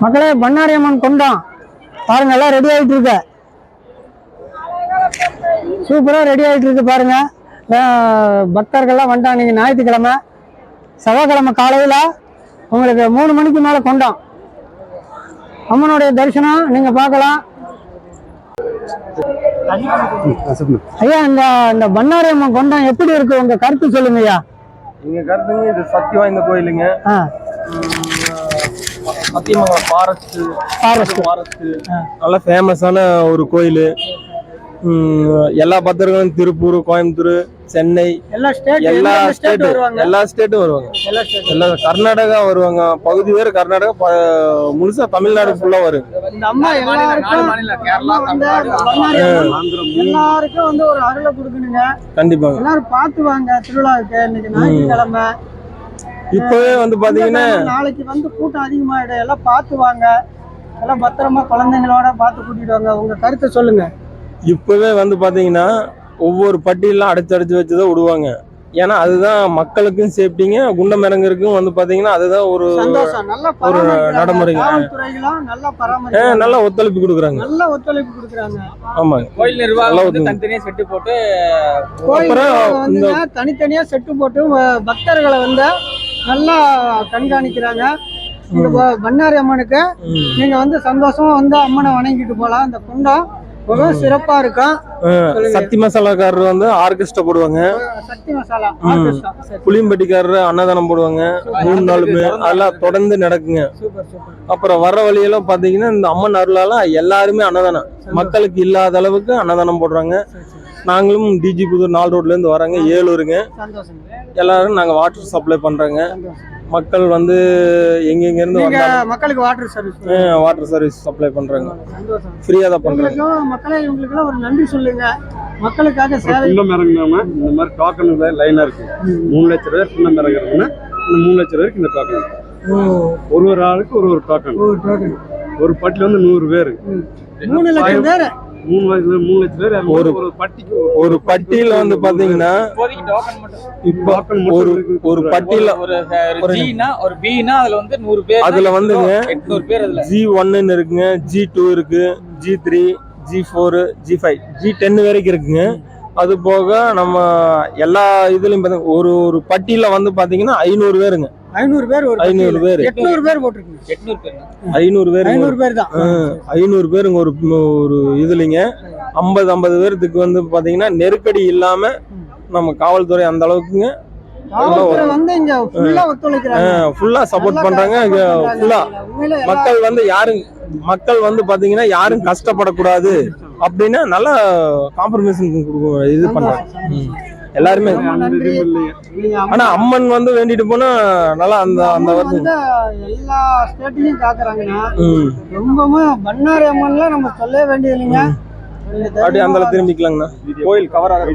மக்களே, பண்ணாரி அம்மன் கொண்டோம் பாருங்க, எல்லாம் ரெடி ஆகிட்டு இருக்கு. சூப்பராக ரெடி ஆகிட்டு இருக்கு பாருங்க. பக்தர்கள்லாம் வந்துட்டாங்க. இன்னைக்கு ஞாயிற்றுக்கிழமை, செவ்வாய்க்கிழமை காலையில் உங்களுக்கு 3 மணிக்கு மேலே கொண்டோம். அம்மனுடைய தரிசனம் நீங்கள் பார்க்கலாம். ஐயா, இந்த பண்ணாரி அம்மன் கொண்டோம் எப்படி இருக்கு, உங்க கருத்து சொல்லுங்க ஐயா. எங்க கருத்துங்க, இது சக்தி வாய்ந்த கோயிலுங்க. சத்தியமங்கலம் ஃபாரஸ்ட் நல்ல ஃபேமஸான ஒரு கோயில். எல்லா பக்தர்களும் திருப்பூர், கோயம்புத்தூர், சென்னை, எல்லா ஸ்டேட்டும் வருவாங்க. எல்லா கர்நாடகா வருவாங்க, பகுதி பேர் கர்நாடகா, முழுசா தமிழ்நாடு ஃபுல்லா வரும். எல்லாருக்கும் வந்து ஒரு அருளை கொடுக்கணுங்க. கண்டிப்பா எல்லாரும் பார்த்து வாங்க திருவிழாவுக்கு. இன்னைக்கு ஞாயிற்றுக்கிழமை, இப்பவே வந்து பாத்தீங்கன்னா நாளைக்கு வந்து கூட்டம் அதிகமாயிடும். எல்லாம் பார்த்து வாங்க, எல்லாம் பத்திரமா குழந்தைங்களோட பார்த்து கூட்டிட்டு வாங்க. உங்க கருத்தை சொல்லுங்க. இப்பவே வந்து பாத்தீங்கன்னா ஒவ்வொரு பட்டியெல்லாம் அடைச்சு வச்சுதான் விடுவாங்க. ஏன்னா அதுதான் மக்களுக்கும் சேஃப்டிங்க, குண்டமிறங்கருக்கும் வந்து பாத்தீங்கன்னா அதுதான் ஒரு நடைமுறைங்க. நல்லா ஒத்துழைப்பு கொடுக்குறாங்க. ஆமாங்க, கோயில் நிர்வாகம் தனித்தனியா செட்டு போட்டு, தனித்தனியா செட்டு போட்டு பக்தர்களை வந்து நல்லா கண்காணிக்கிறாங்க. பண்ணாரி அம்மனுக்கு நீங்க வந்து சந்தோஷமா வந்து அம்மனை வணங்கிட்டு போலாம். இந்த குண்டம் சிறப்பா இருக்கும். சக்தி மசாலாக்காரர் வந்து ஆர்கெஸ்ட்ரா போடுவாங்க. சக்தி மசாலா புளியம்பட்டிக்காரர் அன்னதானம் போடுவாங்க. 3 நாளுமே அதெல்லாம் தொடர்ந்து நடக்குங்க. அப்புறம் வர வழியெல்லாம் பாத்தீங்கன்னா இந்த அம்மன் அருளால எல்லாருமே அன்னதானம், மக்களுக்கு இல்லாத அளவுக்கு அன்னதானம் போடுறாங்க. நாங்களும் டிஜி புதூர் 4 ரோட்ல இருந்து வராங்க, ஏலூருங்க. எல்லாரும் நாங்க வாட்டர் சப்ளை பண்றோங்க. மக்கள் வந்து எங்கெங்க இருந்து மக்களுக்கு வாட்டர் சர்வீஸ் சப்ளை பண்றாங்க. ஃப்ரீயா தான் பண்றாங்க. மக்களே, இவங்களுக்கு எல்லாம் ஒரு நன்றி சொல்லுங்க. மக்களுக்காக சேவை. இறங்கினாம இந்த மாதிரி டோக்கன் லைனா இருக்கு. 3 லட்சம் பேர் குண்டம் இறங்குறதுன்னா இந்த 3 லட்சம் பேருக்கு இந்த டோக்கன். ஒரு ஆளுக்கு ஒரு டோக்கன். ஒரு பட்டில வந்து 100 பேர், 3 லட்சம் பேர், 3 லட்சம் பேர் ஒரு பட்டியல வந்து பாத்தீங்கன்னா ஒரு பட்டியல ஒரு பினா அதுல வந்து 100 பேர், அதுல வந்துங்க 800 பேர். அதுல G1 இருக்குங்க, G2 இருக்கு, G3, G4, G5, G10 வரைக்கும் இருக்குங்க. அது போக நம்ம எல்லா இதுலயும் பாத்தீங்கன்னா ஒரு பட்டியல வந்து பாத்தீங்கன்னா 500 பேருங்க. 500 பேர், 500 பேர், 800 பேர் போட்டுருக்கீங்க. 800 பேர், 500 பேர் தான். 500 பேருங்க ஒரு இதுலங்க. 50 பேருக்கு வந்து பாத்தீங்கன்னா நெருக்கடி இல்லாம நம்ம காவல்துறை அந்த அளவுக்குங்க வந்து இங்க ஃபுல்லா சப்போர்ட் பண்றாங்க. ஃபுல்லா மக்கள் வந்து பாத்தீங்கன்னா யாரும் கஷ்டப்படக்கூடாது அப்படின்னா நல்லா காம்ப்ரமைசேஷன் இது பண்றாங்க எல்லாருமே. ஆனா அம்மன் வந்து வேண்டிட்டு போனா நல்லா அந்த எல்லா ஸ்டேட்லயும் காக்குறாங்கன்னா ரொம்பவும் பண்ணாரி அம்மன்ல நம்ம சொல்ல வேண்டியது இல்லைங்க. அப்படியே அந்த திரும்பிக்கலாங்கண்ணா. கோயில் கவர் ஆக